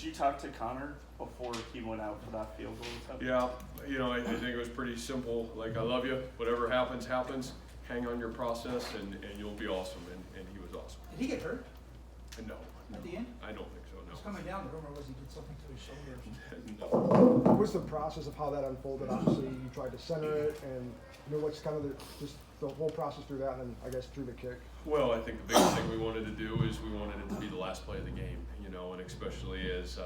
Did you talk to Connor before he went out for that field goal and stuff? Yeah, I think it was pretty simple. Like, I love you. Whatever happens, happens. Hang on your process, and you'll be awesome. And he was awesome. Did he get hurt No. at the end? I don't think so, He no. was coming down, the rumor was he did something to his shoulder or something. No. What was the process of how that unfolded? Obviously, you tried to center it, and what's kind of just the whole process through that, and then I guess through the kick. Well, I think the biggest thing we wanted to do is we wanted it to be the last play of the game, and especially as,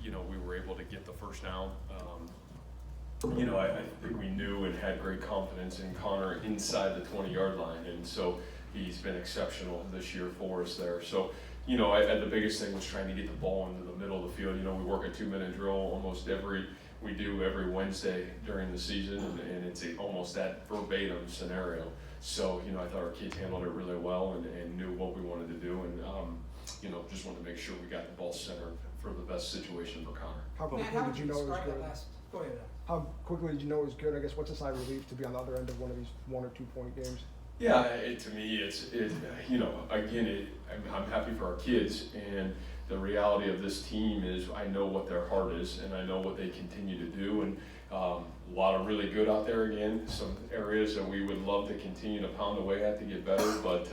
we were able to get the first down. I think we knew and had great confidence in Connor inside the 20-yard line, and so he's been exceptional this year for us there. So, the biggest thing was trying to get the ball into the middle of the field. We work a 2-minute drill almost every Wednesday during the season, and it's almost that verbatim scenario. So, I thought our kids handled it really well and knew what we wanted to do, and just wanted to make sure we got the ball centered for the best situation for Connor. How Man, quickly how would did you you know it was describe that good? last? Go ahead. How quickly did you know it was good? I guess what's a sigh of relief to be on the other end of one of these 1 or 2 point games? Yeah, to me, I'm happy for our kids, and the reality of this team is I know what their heart is, and I know what they continue to do, and a lot of really good out there again, some areas that we would love to continue to pound away at to get better, but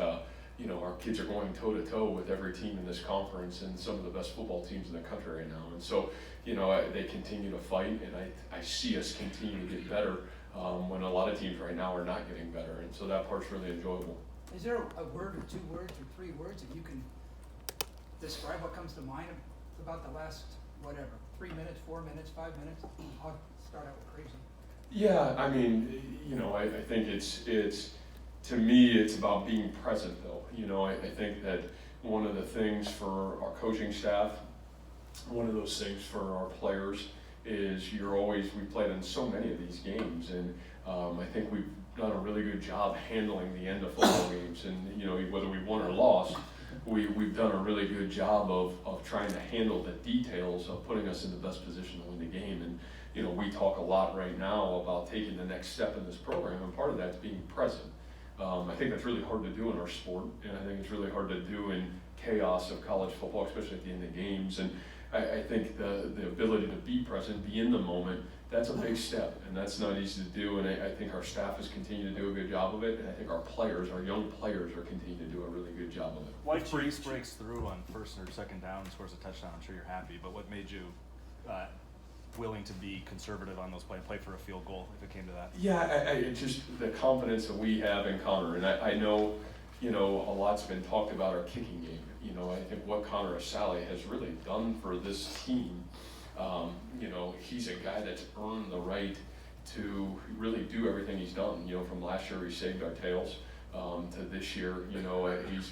our kids are going toe-to-toe with every team in this conference and some of the best football teams in the country right now, and so, they continue to fight, and I see us continue to get better when a lot of teams right now are not getting better, and so that part's really enjoyable. Is there a word or 2 words or 3 words that you can describe what comes to mind about the last, 3 minutes, 4 minutes, 5 minutes? I'll start out with crazy. Yeah, I think it's to me, it's about being present though. I think that one of the things for our coaching staff, one of those things for our players is we played in so many of these games, and I think we've done a really good job handling the end of football games, and whether we won or lost, we've done a really good job of trying to handle the details of putting us in the best position to win the game. And we talk a lot right now about taking the next step in this program, and part of that's being present. I think that's really hard to do in our sport, and I think it's really hard to do in chaos of college football, especially at the end of games. And I think the ability to be present, be in the moment, that's a big step, and that's not easy to do, and I think our staff has continued to do a good job of it, and I think our young players are continuing to do a really good job of it. White Brees breaks through on first or second down and scores a touchdown. I'm sure you're happy, but what made you willing to be conservative on those plays, play for a field goal if it came to that? Yeah, it's just the confidence that we have in Connor, and I know, a lot's been talked about our kicking game. I think what Connor Asali has really done for this team, he's a guy that's earned the right to really do everything he's done. From last year he saved our tails, to this year,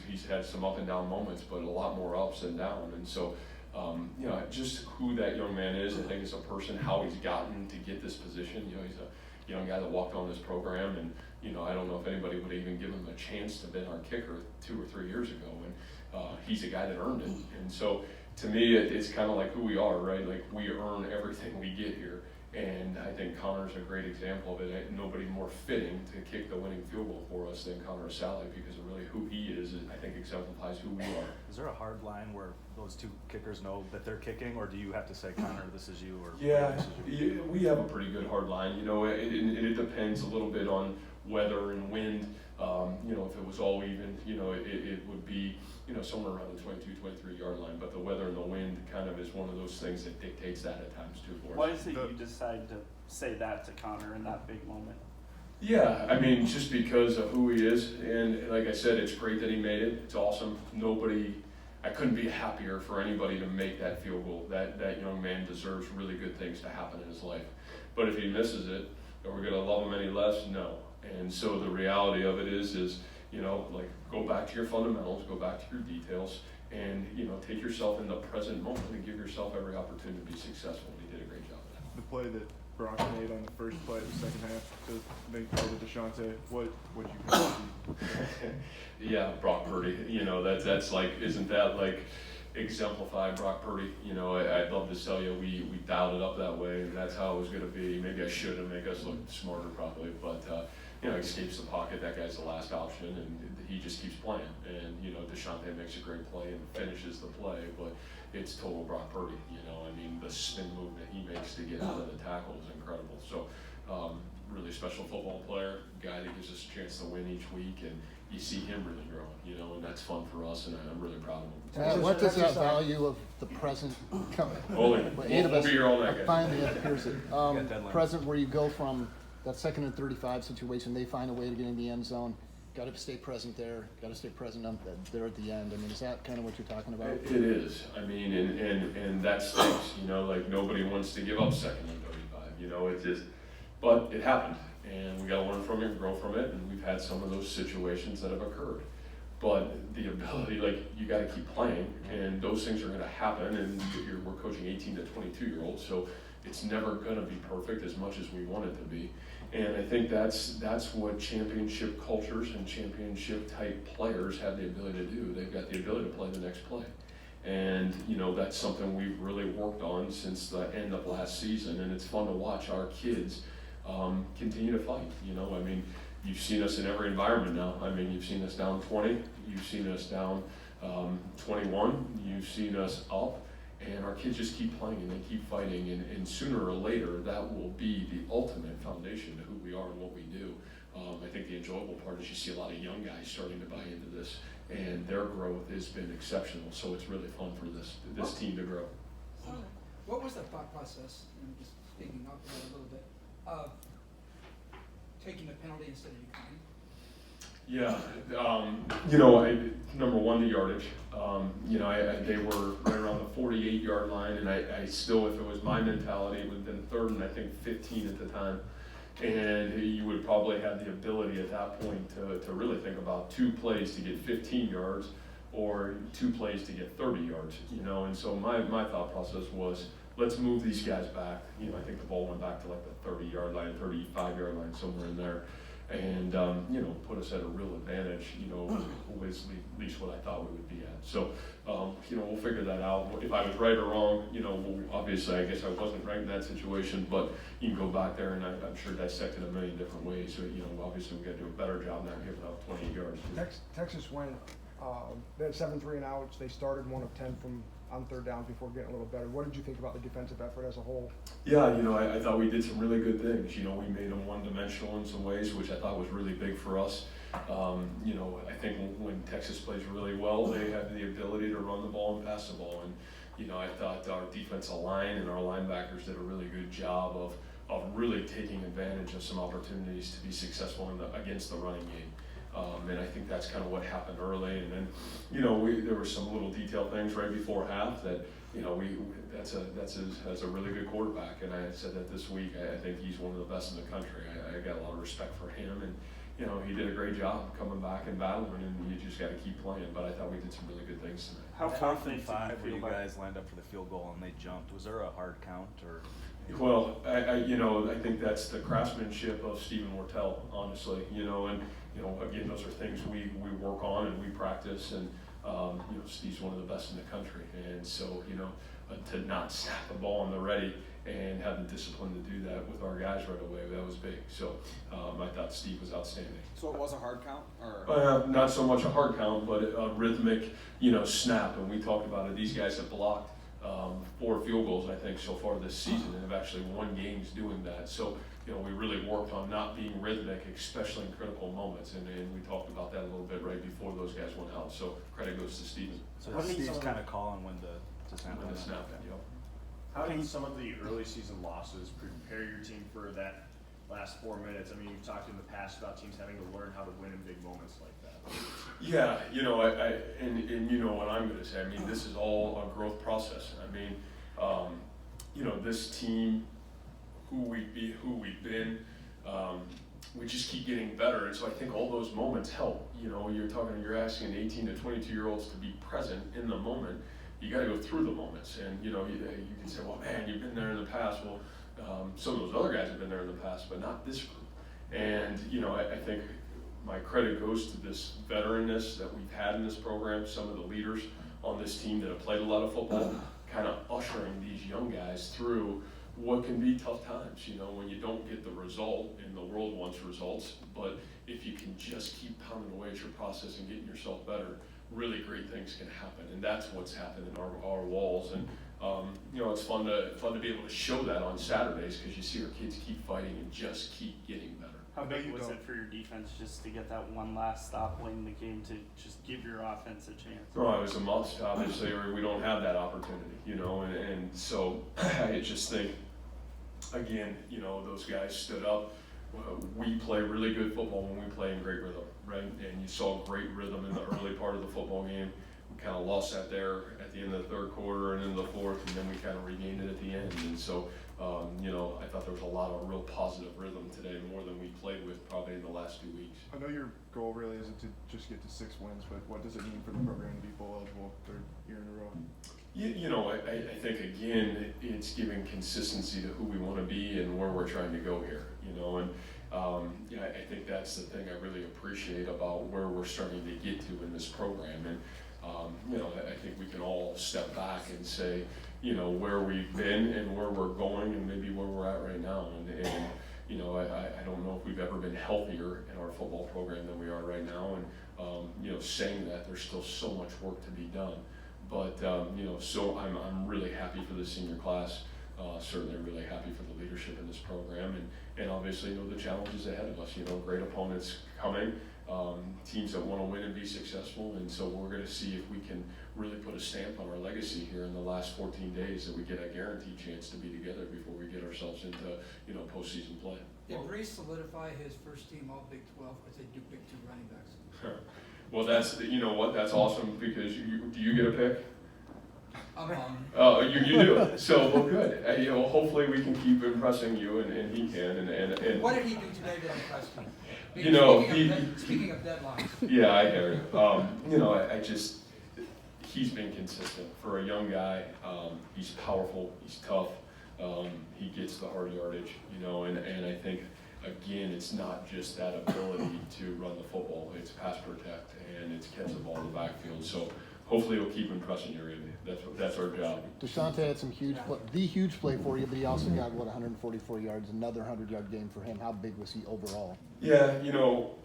he's had some up and down moments, but a lot more ups than down. And so, just who that young man is, I think as a person, how he's gotten to get this position. He's a young guy that walked on this program, and I don't know if anybody would even give him a chance to be our kicker 2 or 3 years ago, and he's a guy that earned it. And so to me, it's kind of like who we are, right? Like, we earn everything we get here, and I think Connor's a great example of it. Ain't nobody more fitting to kick the winning field goal for us than Connor Asali, because of really who he is, and I think exemplifies who we are. Is there a hard line where those 2 kickers know that they're kicking, or do you have to say, Connor, this is you, or Yeah, this is you? we have a pretty good hard line. It depends a little bit on weather and wind. If it was all even, it would be, somewhere around the 22, 23-yard line. But the weather and the wind kind of is one of those things that dictates that at times too for us. Why is it you decide to say that to Connor in that big moment? Yeah, just because of who he is, and like I said, it's great that he made it. It's awesome. I couldn't be happier for anybody to make that field goal. That young man deserves really good things to happen in his life. But if he misses it, are we going to love him any less? No. And so the reality of it is go back to your fundamentals, go back to your details, and take yourself in the present moment and give yourself every opportunity to be successful. He did a great job of that. The play that Brock made on the first play of the second half to make play to Deshaunte, what you kind of see? Yeah, Brock Purdy. That's like, isn't that like exemplify Brock Purdy? I'd love to tell you we dialed it up that way, and that's how it was going to be. Maybe I should have make us look smarter probably, but escapes the pocket, that guy's the last option, and he just keeps playing. And, DeShante makes a great play and finishes the play, but it's total Brock Purdy, the spin movement he makes to get out of the tackle is incredible. So, really special football player, guy that gives us a chance to win each week, and you see him really growing, and that's fun for us, and I'm really proud of him. What does that value of the present come? We'll Eight of us be here all night, guys. finally here's it. deadlines. Present where you go from that 2nd and 35 situation, they find a way to get in the end zone. Got to stay present there. Got to stay present there at the end. Is that kind of what you're talking about? It is. And that stinks. Nobody wants to give up 2nd and 35. It just, but it happened, and we got to learn from it and grow from it. And we've had some of those situations that have occurred. But the ability, you got to keep playing, and those things are going to happen. And we're coaching 18 to 22-year-olds, so it's never going to be perfect as much as we want it to be. And I think that's what championship cultures and championship type players have the ability to do. They've got the ability to play the next play. And, that's something we've really worked on since the end of last season. And it's fun to watch our kids continue to fight. You've seen us in every environment now. You've seen us down 20, you've seen us down 21, you've seen us up. And our kids just keep playing and they keep fighting, and sooner or later that will be the ultimate foundation to who we are and what we do. I think the enjoyable part is you see a lot of young guys starting to buy into this, and their growth has been exceptional. So it's really fun for this team to grow. What was the thought process, just speaking up that a little bit, of taking the penalty instead of declining? Yeah, number one, the yardage. They were right around the 48-yard line, and I still, if it was my mentality, it would have been 3rd and I think 15 at the time. And you would probably have the ability at that point to really think about 2 plays to get 15 yards or 2 plays to get 30 yards, And so my thought process was, let's move these guys back. I think the ball went back to the 30-yard line, 35-yard line, somewhere in there. And, put us at a real advantage, was at least what I thought we would be at. So, we'll figure that out. If I was right or wrong, obviously I guess I wasn't right in that situation, but you can go back there and I'm sure dissect it a million different ways. So, obviously we got to do a better job not giving up 28 yards. Texas went, they had 7 3 and outs. They started 1 of 10 on 3rd downs before getting a little better. What did you think about the defensive effort as a whole? Yeah, I thought we did some really good things. We made them one-dimensional in some ways, which I thought was really big for us. I think when Texas plays really well, they have the ability to run the ball and pass the ball. And, I thought our defensive line and our linebackers did a really good job of really taking advantage of some opportunities to be successful against the running game. And I think that's kind of what happened early. And then, there were some little detailed things right before half that, that's a really good quarterback. And I said that this week. I think he's one of the best in the country. I got a lot of respect for him. And, he did a great job coming back and battling, and you just got to keep playing. But I thought we did some really good things tonight. How confident 5 do where you you feel guys lined up for the field goal and they jumped. Was there a hard count or? Well, I think that's the craftsmanship of Stephen Wortell, honestly. Again, those are things we work on and we practice, and Steve's one of the best in the country, and so to not snap the ball on the ready and have the discipline to do that with our guys right away, that was big. So I thought Steve was outstanding. So it was a hard count, or not so much a hard count, but a rhythmic, snap. And we talked about it. These guys have blocked 4 field goals, I think, so far this season, and have actually won games doing that. So, we really worked on not being rhythmic, especially in critical moments, and we talked about that a little bit right before those guys went out. So credit goes to Steven. So How did Steve's some- kind of calling when to snap When it. to snap it, How did some of the early season losses prepare your team for that last 4 minutes? You've talked in the past about teams having to learn how to win in big moments like that. Yeah, and you know what I'm going to say. This is all a growth process. This team, who we've been, we just keep getting better. And so I think all those moments help. You're asking 18 to 22-year-olds to be present in the moment. You got to go through the moments, and you can say, well, man, you've been there in the past. Well, some of those other guys have been there in the past, but not this group. And I think my credit goes to this veteranness that we've had in this program. Some of the leaders on this team that have played a lot of football, kind of ushering these young guys through what can be tough times, you know, when you don't get the result, and the world wants results, but if you can just keep pounding away at your process and getting yourself better, really great things can happen, and that's what's happened in our walls. And you know, it's fun to be able to show that on Saturdays, because you see our kids keep fighting and just keep getting better. How big was it for your defense just to get that one last stop late in the game to just give your offense a chance? No, it was a must, obviously, or we don't have that opportunity, you know, and so I just think, again, you know, those guys stood up. We play really good football when we play in great rhythm, right? And you saw great rhythm in the early part of the football game. We kind of lost that there at the end of the third quarter and into the fourth, and then we kind of regained it at the end. And so, you know, I thought there was a lot of real positive rhythm today, more than we played with probably in the last 2 weeks. I know your goal really isn't to just get to 6 wins, but what does it mean for the program to be bowl eligible third year in a row? You know, I think, again, it's giving consistency to who we want to be and where we're trying to go here, you know, and yeah, I think that's the thing I really appreciate about where we're starting to get to in this program. And you know, I think we can all step back and say, you know, where we've been and where we're going and maybe where we're at right now. And you know, I don't know if we've ever been healthier in our football program than we are right now. And you know, saying that, there's still so much work to be done. But you know, so I'm really happy for the senior class. Certainly really happy for the leadership in this program, and obviously, you know, the challenges ahead of us. You know, great opponents coming, teams that want to win and be successful, and so we're going to see if we can really put a stamp on our legacy here in the last 14 days, that we get a guaranteed chance to be together before we get ourselves into, you know, postseason play. Did Brees solidify his first team all Big 12, or did they do Big 2 running backs? Well, that's, you know what, that's awesome, because do you get a pick? Oh, you do. So, well, good. You know, hopefully we can keep impressing you, and he can. And what did he do today that impressed you? You know, Speaking of deadlines. Yeah, I hear you. You know, I just, he's been consistent for a young guy. He's powerful. He's tough. He gets the hard yardage. You know, and I think, again, it's not just that ability to run the football. It's pass protect, and it's catch the ball in the backfield. So hopefully he'll keep impressing you, Randy. That's our job. Deshaunte had some huge play for you, but he also got, 144 yards, another 100-yard game for him. How big was he overall? Yeah, you know,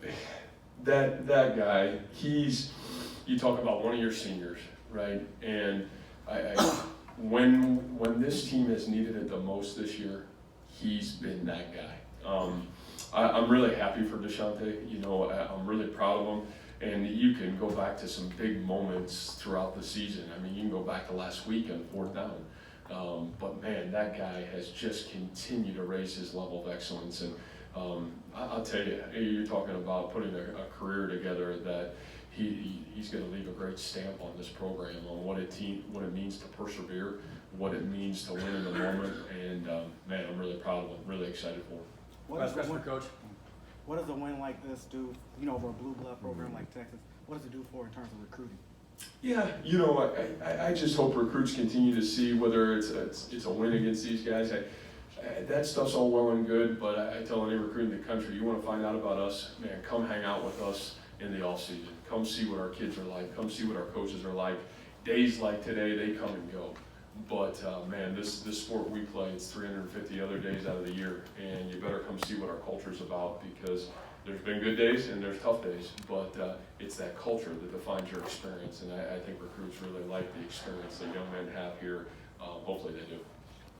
that guy, you talk about one of your seniors, right? And when this team has needed it the most this year, he's been that guy. I'm really happy for Deshaunte. You know, I'm really proud of him. And you can go back to some big moments throughout the season. I mean, you can go back to last week on 4th down. But man, that guy has just continued to raise his level of excellence. And I'll tell you, you're talking about putting a career together that he's going to leave a great stamp on this program, on what it means to persevere, what it means to win in the moment. And man, I'm really proud of him, really excited for him. Last question, Coach. What does a win like this do, you know, over a blue blood program like Texas? What does it do for in terms of recruiting? Yeah, you know, I just hope recruits continue to see whether it's a win against these guys. That stuff's all well and good, but I tell any recruit in the country, you want to find out about us, man, come hang out with us in the off season. Come see what our kids are like. Come see what our coaches are like. Days like today, they come and go. But man, this sport we play, it's 350 other days out of the year, and you better come see what our culture's about, because there's been good days and there's tough days, but it's that culture that defines your experience, and I think recruits really like the experience that young men have here. Hopefully they do.